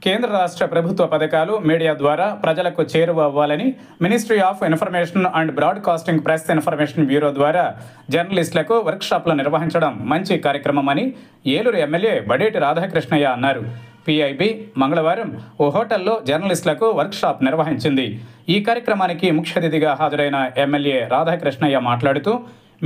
కేంద్ర రాష్ట్ర ప్రభుత్వ పథకాలు మీడియా ద్వారా ప్రజలకు చేరువవ్వాలని ministry of information and broadcasting press information bureau ద్వారా జర్నలిస్టులకు వర్క్షాప్లు నిర్వహించడం మంచి కార్యక్రమమని ఏలూరు ఎమ్మెల్యే బడేటి రాధాకృష్ణయ్య అన్నారు. PIB మంగళవారం ఓ హోటల్లో జర్నలిస్టులకు వర్క్షాప్ నిర్వహించింది. ఈ కార్యక్రమానికి ముఖ్య అతిథిగా హాజరైన ఎమ్మెల్యే రాధాకృష్ణయ్య మాట్లాడుతూ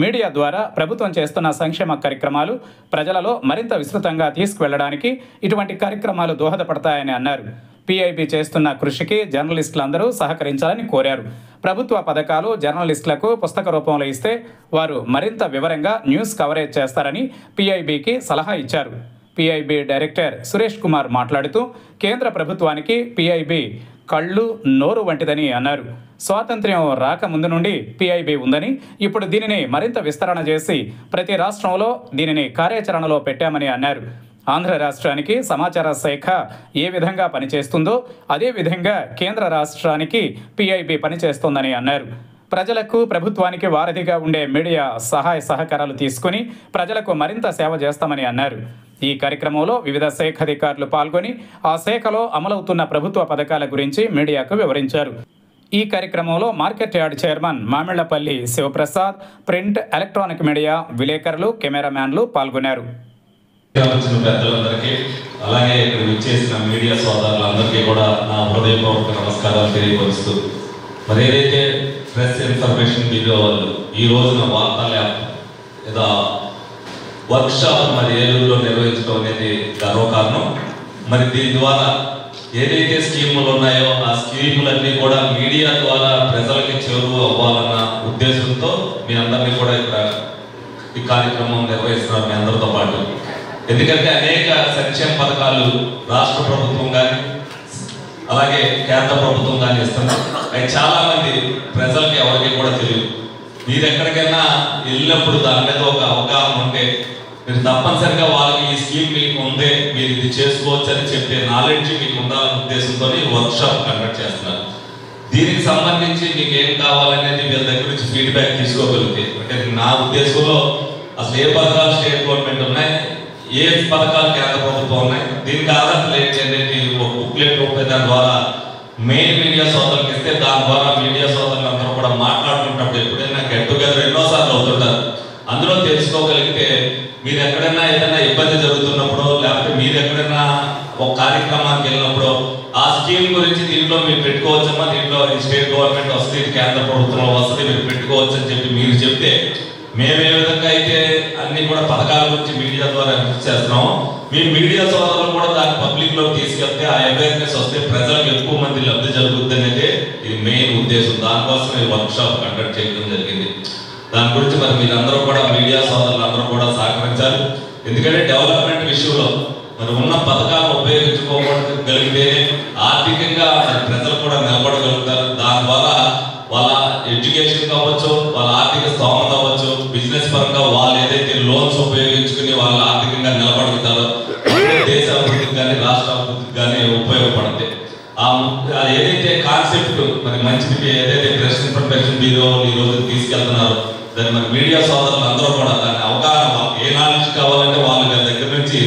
మీడియా ద్వారా ప్రభుత్వం చేస్తున్న సంక్షేమ కార్యక్రమాలు ప్రజలలో మరింత విస్తృతంగా తీసుకువెళ్లడానికి ఇటువంటి కార్యక్రమాలు దోహదపడతాయని అన్నారు. PIB చేస్తున్న కృషికి జర్నలిస్టులందరూ సహకరించాలని కోరారు. ప్రభుత్వ పథకాలు జర్నలిస్టులకు పుస్తక రూపంలో ఇస్తే వారు మరింత వివరంగా న్యూస్ కవరేజ్ చేస్తారని PIBకి సలహా ఇచ్చారు. PIB డైరెక్టర్ సురేష్ కుమార్ మాట్లాడుతూ కేంద్ర ప్రభుత్వానికి PIB కళ్ళు నోరు వంటిదని అన్నారు. స్వాతంత్ర్యం రాకముందు నుండి PIB ఉందని, ఇప్పుడు దీనిని మరింత విస్తరణ చేసి ప్రతి రాష్ట్రంలో దీనిని కార్యాచరణలో పెట్టామని అన్నారు. ఆంధ్ర రాష్ట్రానికి సమాచార శాఖ ఏ విధంగా పనిచేస్తుందో అదే విధంగా కేంద్ర రాష్ట్రానికి PIB పనిచేస్తోందని అన్నారు. ప్రజలకు ప్రభుత్వానికి వారధిగా ఉండే మీడియా సహాయ సహకారాలు తీసుకుని ప్రజలకు మరింత సేవ చేస్తామని అన్నారు. ఈ కార్యక్రమంలో వివిధ శాఖ అధికారులు పాల్గొని ఆ శాఖలో అమలవుతున్న ప్రభుత్వ పథకాల గురించి మీడియాకు వివరించారు. ఈ కార్యక్రమంలో market yard chairman Mamillapalli Sivaprasad, print, electronic media విలేకరులు, కెమెరామ్యాన్లు పాల్గొన్నారు. అలాగే విచ్చేసిన మీడియా సోదరులందరికీ కూడా నా హృదయపూర్వక నమస్కారాలు తెలియపరుస్తూ, మరి ఏదైతే ప్రెస్ ఇన్ఫర్మేషన్ బ్యూరో వాళ్ళు ఈ రోజున వార్తా ల్యాబ్ ఏదో వర్క్షాప్ మరి ఏలూరులో నిర్వహించడం అనేది గర్వకారణం. మరి దీని ద్వారా ఏదైతే స్కీములు ఉన్నాయో ఆ స్కీములన్నీ కూడా మీడియా ద్వారా ప్రజలకి చేరువ అవ్వాలన్న ఉద్దేశంతో మీ అందరినీ కూడా ఇక్కడ ఈ కార్యక్రమం నిర్వహిస్తున్నారు, మీ అందరితో పాటు. ఎందుకంటే అనేక సంక్షేమ పథకాలు రాష్ట్ర ప్రభుత్వం కానీ అలాగే కేంద్ర ప్రభుత్వం కానీ ఇస్తున్నారు. అవి చాలా మంది ప్రజలకి ఎవరికి కూడా తెలియదు. మీరు ఎక్కడికైనా వెళ్ళినప్పుడు దాని మీద ఒక అవగాహన ఉంటే మీరు తప్పనిసరిగా వాళ్ళకి ఈ స్కీమ్ మీకు ఉందే, మీరు ఇది చేసుకోవచ్చు అని చెప్పే నాలెడ్జ్ మీకు ఉండాలనే ఉద్దేశంతో వర్క్షాప్ కండక్ట్ చేస్తున్నారు. దీనికి సంబంధించి మీకు ఏం కావాలనేది వీళ్ళ దగ్గర నుంచి ఫీడ్బ్యాక్ తీసుకోగలిగితే, అంటే నా ఉద్దేశంలో అసలు ఏ పథకాలు స్టేట్ గవర్నమెంట్ ఉన్నాయి, ఏ పథకాలు కేంద్ర ప్రభుత్వం ఉన్నాయి, దీనికి అర్హతలు ఏంటి అనేది ఒక బుక్లెట్ రూపే దాని ద్వారా మెయిన్ మీడియా సోదరులకు ఇస్తే దాని ద్వారా మీడియా సోదరులు అందరూ కూడా మాట్లాడుకుంటున్నప్పుడు ఎప్పుడైనా గెట్ టుగెదర్ ఎన్నోసార్లు అవుతుంటారు. అందులో తెలుసుకోగలిగితే మీరు ఎక్కడైనా ఏదైనా ఇబ్బంది జరుగుతున్నప్పుడు లేకపోతే మీరు ఎక్కడైనా ఒక కార్యక్రమానికి వెళ్ళినప్పుడు ఆ స్కీమ్ గురించి దీంట్లో మీరు పెట్టుకోవచ్చమ్మా, దీంట్లో స్టేట్ గవర్నమెంట్ వస్తుంది, కేంద్ర ప్రభుత్వంలో వస్తుంది, మీరు పెట్టుకోవచ్చు అని చెప్పి మీరు చెప్తే మేము ఏ విధంగా అయితే అన్ని కూడా పథకాల గురించి మీడియా ద్వారా అభివృద్ధి చేస్తున్నాము, మీ మీడియా సోదరులు కూడా దాన్ని పబ్లిక్ లో తీసుకెళ్తే ఆ అవేర్నెస్ వస్తే ప్రజలకు ఎక్కువ మంది లబ్ధి జరుగుతుంది అనేది ఇది మెయిన్ ఉద్దేశం. దానికోసం ఈ వర్క్ షాప్ కండక్ట్ చేయడం జరిగింది. దాని గురించి మరి మీరందరూ కూడా మీడియా సోదరులు అందరూ కూడా సహకరించాలి. ఎందుకంటే డెవలప్మెంట్ విషయంలో మరి ఉన్న పథకాలను ఉపయోగించుకోగలిగితేనే ఆర్థికంగా ప్రజలు కూడా నిలబడగలుగుతారు. దాని ద్వారా వాళ్ళ ఎడ్యుకేషన్ కావచ్చు, వాళ్ళ ఆర్థిక స్తోమత అవ్వచ్చు, బిజినెస్ పరంగా వాళ్ళు ఏదైతే లోన్స్ ఉపయోగించుకుని వాళ్ళు ఆర్థికంగా నిలబడుతారో దేశ అభివృద్ధికి కానీ రాష్ట్ర అభివృద్ధికి కానీ ఉపయోగపడుతుంది. ఏదైతే కాన్సెప్ట్ మరి మంచిది ఏదైతే ప్రెస్ ఇన్ఫర్మేషన్ బ్యూరో ఈ రోజు తీసుకెళ్తున్నారో దాన్ని మరి మీడియా సోదరులు అందరూ కూడా దాన్ని అవగాహన ఏ నాలెడ్జ్ కావాలంటే వాళ్ళ దగ్గర నుంచి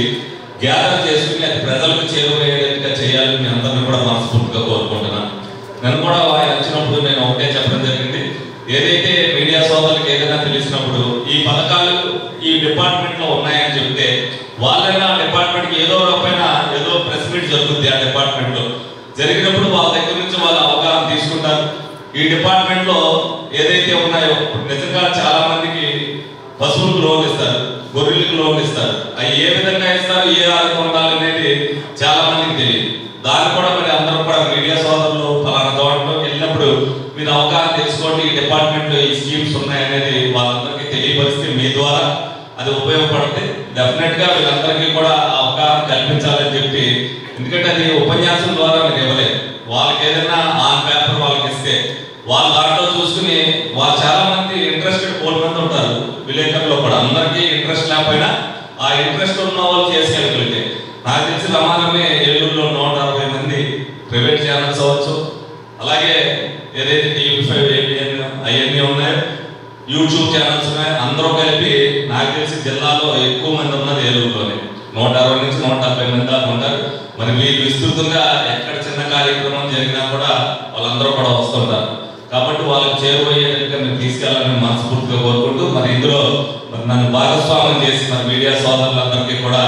గ్యాదర్ చేసుకుని అది ప్రజలకు చేరువయ్యేట్టుగా చేయాలని మీ అందరినీ కూడా మనస్ఫూర్తిగా కోరుకుంటున్నాను. నేను కూడా ఆయన వచ్చినప్పుడు నేను ఒకటే చెప్పడం జరిగింది, ఏదైతే మీడియా సోదరులకు ఏదైనా తెలిసినప్పుడు ఈ పథకాలు ఈ డిపార్ట్మెంట్ లో ఉన్నాయని చెప్తే వాళ్ళైనా డిపార్ట్మెంట్కి ఏదో రూపాయన ఏదో ప్రెస్ మీట్ జరుగుతుంది. ఆ డిపార్ట్మెంట్ లో జరిగినప్పుడు వాళ్ళ దగ్గర నుంచి వాళ్ళు అవగాహన తీసుకుంటారు. ఈ డిపార్ట్మెంట్ లో ఏదైతే ఉన్నాయో నిజంగా చాలా మందికి పశువులకు లోన్ ఇస్తారు, గొర్రెలకు లోన్ ఇస్తారు, అవి ఏ విధంగా ఇస్తారు, ఏ ఆధారం ఉండాలి అనేది చాలా మందికి తెలియదు. దాన్ని కూడా మరి అందరూ కూడా మీడియా సోదరులు ఫలానా చోటలో వెళ్ళినప్పుడు మీరు అవగాహన తెలుసుకోండి, ఈ డిపార్ట్మెంట్ లో ఈ స్కీమ్స్ ఉన్నాయనేది వాళ్ళందరికీ తెలియపరిస్తే మీ ద్వారా అది ఉపయోగపడితే డెఫినెట్ గా వీళ్ళందరికీ కూడా అవగాహన కల్పించాలని చెప్పి, ఎందుకంటే అది ఉపన్యాసం ద్వారా మీరు ఇవ్వలేదు, వాళ్ళకి ఏదైనా ఆన్ పేపర్ వాళ్ళకి ఇస్తే వాళ్ళు దాంట్లో చూసుకుని వాళ్ళు చాలా మంది ఇంట్రెస్టెడ్ కోటి మంది ఉంటారు విలేకరులో కూడా, అందరికీ ఇంట్రెస్ట్ లేకపోయినా ఆ ఇంట్రెస్ట్ ఉన్న వాళ్ళు చేసుకెళ్ళగలిగితే నాకు తెలిసి సమానమే ఏలూరులో 160 మంది ప్రైవేట్ ఛానల్స్ అవ్వచ్చు, అలాగే ఏదైతే TV5 అవన్నీ ఉన్నాయో యూట్యూబ్ ఛానల్స్ ఉన్నాయి, అందరూ కలిపి నాకు తెలిసి జిల్లాలో ఎక్కువ మంది ఉన్నది ఏలూరులోనే. 160 నుంచి 170 మంది దాకా ఉంటారు. మరి మీరు విస్తృతంగా ఎక్కడ చిన్న కార్యక్రమం జరిగినా కూడా వాళ్ళందరూ కూడా వస్తుంటారు. కాబట్టి వాళ్ళకి చేరువయ్యేట్టుగా మీరు తీసుకెళ్ళాలని మనస్ఫూర్తిగా కోరుకుంటూ మరి ఇందులో మరి నన్ను భాగస్వామ్యం చేసి మరి మీడియా సోదరులందరికీ కూడా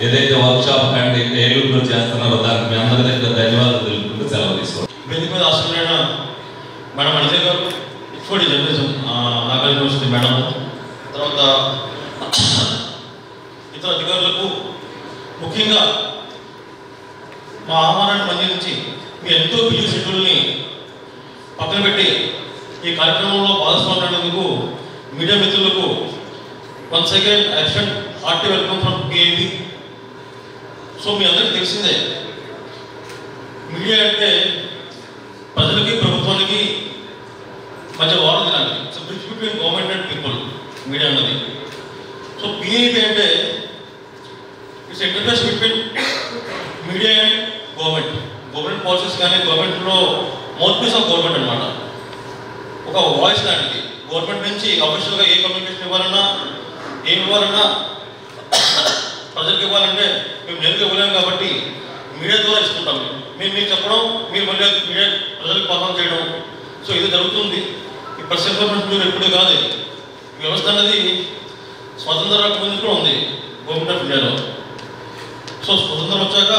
ఏదైతే వర్క్షాప్ అండ్ ఏలూరులో చేస్తున్నారో దానికి మీ అందరి దగ్గర ధన్యవాదాలు తెలుపుకుంటూ సెలవు తీసుకోండి. వేదిక మీద ఆశ్రమైన మేడం అనిత గారు, ఇఫోడి జర్నలిజం నాగార్జున యూనివర్సిటీ మేడం, తర్వాత ఇతర అధికారులకు, ముఖ్యంగా మా ఆహ్వానాన్ని మందించి మీ ఎంతో బిజీ షెడ్యూల్ని పక్కన పెట్టి ఈ కార్యక్రమంలో భాగస్వామ్యందుకు మీడియా మిత్రులకు once again extend hearty welcome from PIB. So మీ అందరికీ తెలిసిందే, మీడియా అంటే ప్రజలకి ప్రభుత్వానికి మధ్య వారం తినాలి. It's bridge between government and people media అన్నది. సో PIB అంటే it's interface between media and government policies కానీ గవర్నమెంట్లో మౌత్ పీస్ ఆఫ్ గవర్నమెంట్ అనమాట. ఒక వాయిస్ లాంటిది. గవర్నమెంట్ నుంచి అఫీషియల్గా ఏ కమ్యూనికేషన్ ఇవ్వాలన్నా ఏం ఇవ్వాలన్నా ప్రజలకు ఇవ్వాలంటే మేము నేరుగా ఇవ్వలేము కాబట్టి మీడియా ద్వారా ఇస్తుంటాం. మేము మీకు చెప్పడం, మీరు మళ్ళీ మీడియా ప్రజలకు పర్ఫామ్ చేయడం. సో ఇది జరుగుతుంది. ఈ ప్రెస్ ఇన్ఫర్మేషన్ ఎప్పుడూ కాదు. వ్యవస్థ అనేది స్వతంత్ర ముందు కూడా ఉంది గవర్నమెంట్ ఆఫ్ ఇండియాలో. సో స్వతంత్రం వచ్చాక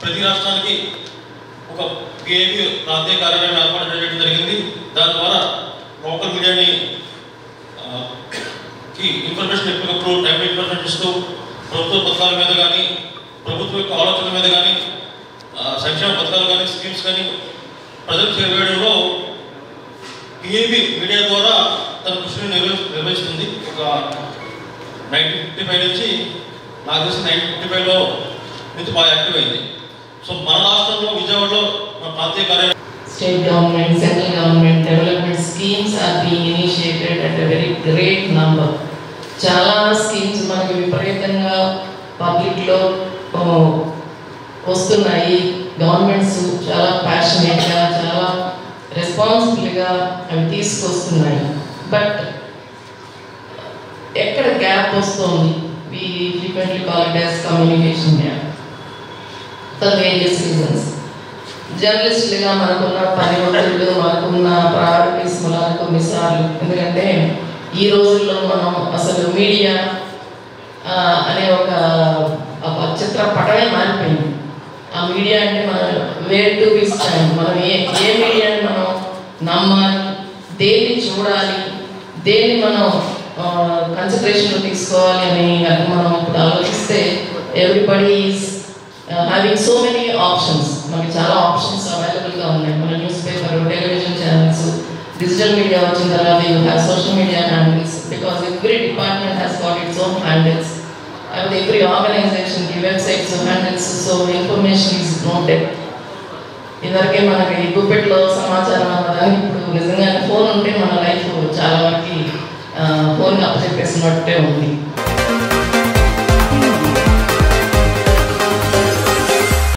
ప్రతి రాష్ట్రానికి ఒక PIB ప్రాంతీయ కార్యాలయాన్ని ఏర్పాటు చేయడం జరిగింది. దాని ద్వారా లోకల్ మీడియాని ఇన్ఫర్మేషన్ ఎప్పటికప్పుడు టైం ఇన్ఫర్మేషన్ ఇస్తూ ప్రభుత్వ పథకాల మీద కానీ ప్రభుత్వం యొక్క ఆలోచనల మీద కానీ సంక్షేమ పథకాలు కానీ స్కీమ్స్ కానీ ప్రజలకు చేరవేయడంలో PIB మీడియా ద్వారా తన కృషిని నిర్వహిస్తుంది. ఒక 1955 నుంచి నాకు తెలిసి 1955లో నుంచి బాగా యాక్టివ్ అయింది. సో మన రాష్ట్రంలో విజయవాడలో మన ప్రాంతీయ కార్యాలయం State government, central government development schemes are being initiated at a very great number. చాలా స్కీమ్స్ మనకి విపరీతంగా పబ్లిక్లో వస్తున్నాయి. గవర్నమెంట్స్ చాలా ప్యాషనేట్గా, చాలా రెస్పాన్సిబుల్గా అవి తీసుకొస్తున్నాయి. బట్ ఎక్కడ గ్యాప్ వస్తుంది? we frequently call it as communication gap for various reasons. జర్నలిస్టులుగా మనకున్న పని ఒత్తిళ్ళు, మనకున్న ప్రయారిటీస్ మూలాలు కొన్నిసార్లు, ఎందుకంటే ఈ రోజుల్లో మనం అసలు మీడియా అనే ఒక చిత్రపటమే మారిపోయింది. ఆ మీడియా అంటే మనం వేర్ టు బి స్టాండ్, మనం ఏ మీడియాని మనం నమ్మాలి, దేన్ని చూడాలి, దేన్ని మనం కన్సిడరేషన్లో తీసుకోవాలి అని మనం ఇప్పుడు ఆలోచిస్తే everybody is having so many options. మనకి చాలా ఆప్షన్స్ అవైలబుల్గా ఉన్నాయి. మన news paper, television channels, digital media వచ్చిన తర్వాత you have social media handles, because every department has got its own handles. and every organization కి websites, handles, so information is noted. ఇదివరకే మనకి గుప్పెట్లో సమాచారం అన్నదాన్ని ఇప్పుడు నిజంగానే ఫోన్ ఉంటే మన లైఫ్ చాలా వరకు ఫోన్కి అప్పచెప్పేసినట్టే ఉంది.